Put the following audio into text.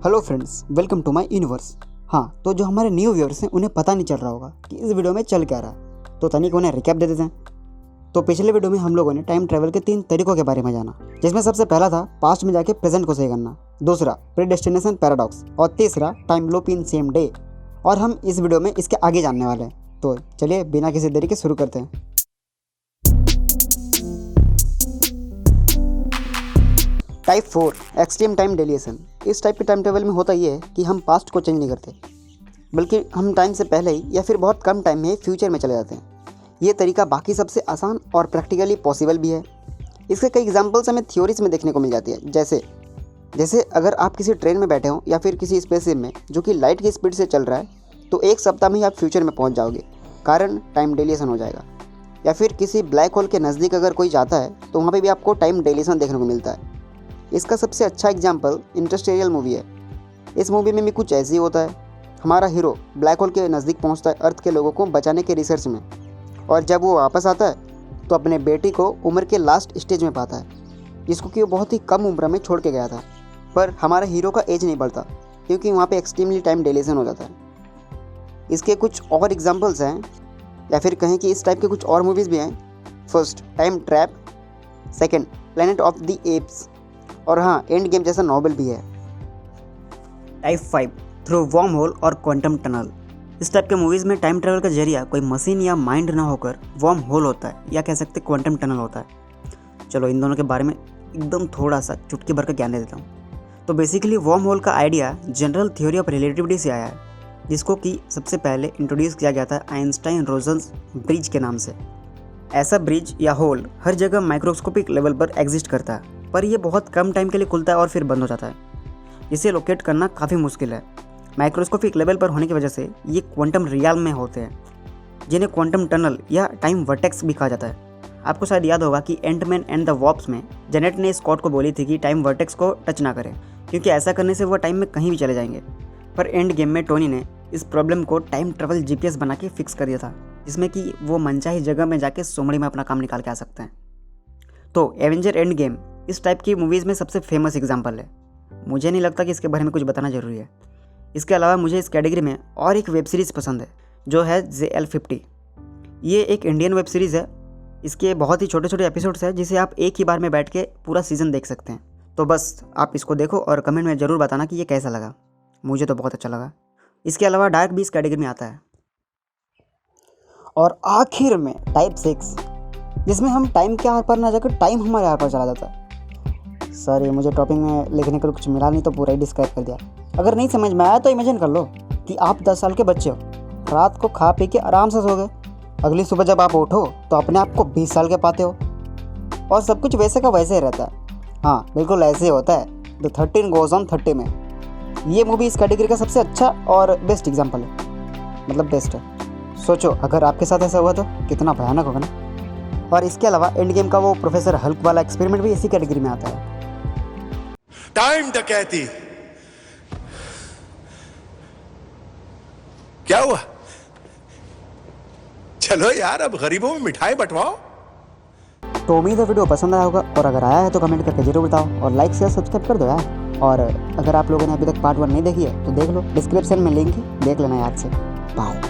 Hello friends, welcome to my universe. हाँ, तो जो हमारे न्यू व्यूअर्स हैं उन्हें पता नहीं चल रहा होगा कि इस वीडियो में चल क्या रहा है, तो तनिक उन्हें रिकैप दे देते हैं। तो पिछले वीडियो में हम लोगों ने टाइम ट्रैवल के 3 तरीकों के बारे में जाना, जिसमें सबसे पहला था पास्ट में जाके प्रेजेंट को सही करना, दूसरा प्रीडेस्टिनेशन पैराडॉक्स और तीसरा time loop in same day. और हम इस वीडियो में इसके आगे जानने वाले हैं। तो चलिए बिना किसी देरी के शुरू करते हैं। Type 4 extreme time dilation. इस टाइप के टाइम टेबल में होता ये है कि हम पास्ट को चेंज नहीं करते, बल्कि हम टाइम से पहले ही या फिर बहुत कम टाइम में फ्यूचर में चले जाते हैं। ये तरीका बाकी सबसे आसान और प्रैक्टिकली पॉसिबल भी है। इसके कई एग्जांपल्स हमें थ्योरीज में देखने को मिल जाती है। जैसे अगर आप किसी ट्रेन में बैठे हों या फिर किसी स्पेसशिप में जो कि लाइट की स्पीड से चल रहा है, तो 1 सप्ताह में ही आप फ्यूचर में पहुँच जाओगे, कारण टाइम डेलिएशन हो जाएगा। या फिर किसी ब्लैक होल के नज़दीक अगर कोई जाता है तो वहाँ पर भी आपको टाइम डेलिएशन देखने को मिलता है। इसका सबसे अच्छा एग्जाम्पल इंटरस्टेलर मूवी है। इस मूवी में भी कुछ ऐसे ही होता है। हमारा हीरो ब्लैक होल के नज़दीक पहुंचता है अर्थ के लोगों को बचाने के रिसर्च में, और जब वो वापस आता है तो अपने बेटी को उम्र के लास्ट स्टेज में पाता है, जिसको कि वो बहुत ही कम उम्र में छोड़ के गया था। पर हमारा हीरो का एज नहीं बढ़ता, क्योंकि वहाँ पे एक्सट्रीमली टाइम डेलिएशन हो जाता है। इसके कुछ और एग्जाम्पल्स हैं, या फिर कहें कि इस टाइप के कुछ और मूवीज़ भी हैं। First, time trap. Second, planet of the apps. और हाँ, एंड गेम जैसा नॉवल भी है। टाइप 5 थ्रू वर्म होल और क्वांटम टनल। इस टाइप के मूवीज़ में टाइम ट्रैवल का जरिया कोई मशीन या माइंड ना होकर वर्म होल होता है, या कह सकते क्वांटम टनल होता है। चलो इन दोनों के बारे में एकदम थोड़ा सा चुटकी भर का ज्ञान दे देता हूँ। तो बेसिकली वर्म होल का idea general theory of relativity से आया है, जिसको कि सबसे पहले इंट्रोड्यूस किया गया था आइंस्टाइन रोजन्स ब्रिज के नाम से। ऐसा ब्रिज या होल हर जगह माइक्रोस्कोपिक लेवल पर एग्जिस्ट करता है, पर यह बहुत कम टाइम के लिए खुलता है और फिर बंद हो जाता है। इसे लोकेट करना काफ़ी मुश्किल है। माइक्रोस्कोपिक लेवल पर होने की वजह से ये क्वांटम रियल में होते हैं, जिन्हें क्वांटम टनल या टाइम वर्टेक्स भी कहा जाता है। आपको शायद याद होगा कि एंटमैन एंड द वॉप्स में जेनेट ने स्कॉट को बोली थी कि टाइम वर्टेक्स को टच ना करें, क्योंकि ऐसा करने से वह टाइम में कहीं भी चले जाएंगे। पर एंड गेम में टोनी ने इस प्रॉब्लम को टाइम ट्रेवल GPS बना के फिक्स कर दिया था, जिसमें कि वो मनचाही जगह में जाके सोमड़ी में अपना काम निकाल के आ सकते हैं। तो एवेंजर एंड गेम इस टाइप की मूवीज़ में सबसे फेमस एग्जाम्पल है। मुझे नहीं लगता कि इसके बारे में कुछ बताना ज़रूरी है। इसके अलावा मुझे इस कैटेगरी में और एक वेब सीरीज़ पसंद है, जो है JL50। ये एक इंडियन वेब सीरीज़ है। इसके बहुत ही छोटे छोटे एपिसोड्स हैं, जिसे आप एक ही बार में बैठ के पूरा सीज़न देख सकते हैं। तो बस आप इसको देखो और कमेंट में ज़रूर बताना कि ये कैसा लगा। मुझे तो बहुत अच्छा लगा। इसके अलावा डार्क भी इस कैटेगरी में आता है। और आखिर में टाइप 6, जिसमें हम टाइम के आर पार ना जाकर टाइम हमारे आर पार चला जाता है। सर, ये मुझे टॉपिक में लिखने को कुछ मिला नहीं, तो पूरा ही डिस्क्राइब कर दिया। अगर नहीं समझ में आया तो इमेजिन कर लो कि आप 10 साल के बच्चे हो, रात को खा पी के आराम से सो गए। अगली सुबह जब आप उठो तो अपने आप को 20 साल के पाते हो, और सब कुछ वैसे का वैसे ही रहता है। हाँ, बिल्कुल ऐसे ही होता है। द 13 गोज़ ऑन 30 में ये मूवी इस कैटेगरी का सबसे अच्छा और बेस्ट एग्जाम्पल है, मतलब बेस्ट है। सोचो अगर आपके साथ ऐसा हुआ तो कितना भयानक होगा ना। और इसके अलावा एंड गेम का वो प्रोफेसर हल्क वाला एक्सपेरिमेंट भी इसी कैटेगरी में आता है। टाइम डकैती क्या हुआ? चलो यार, अब गरीबों में मिठाई बंटवाओ। तो उम्मीद है वीडियो पसंद आया होगा, और अगर आया है तो कमेंट करके जरूर बताओ, और लाइक शेयर सब्सक्राइब कर दो यार। और अगर आप लोगों ने अभी तक पार्ट 1 नहीं देखी है तो देख लो, डिस्क्रिप्शन में लिंक है, देख लेना याद से। बाय।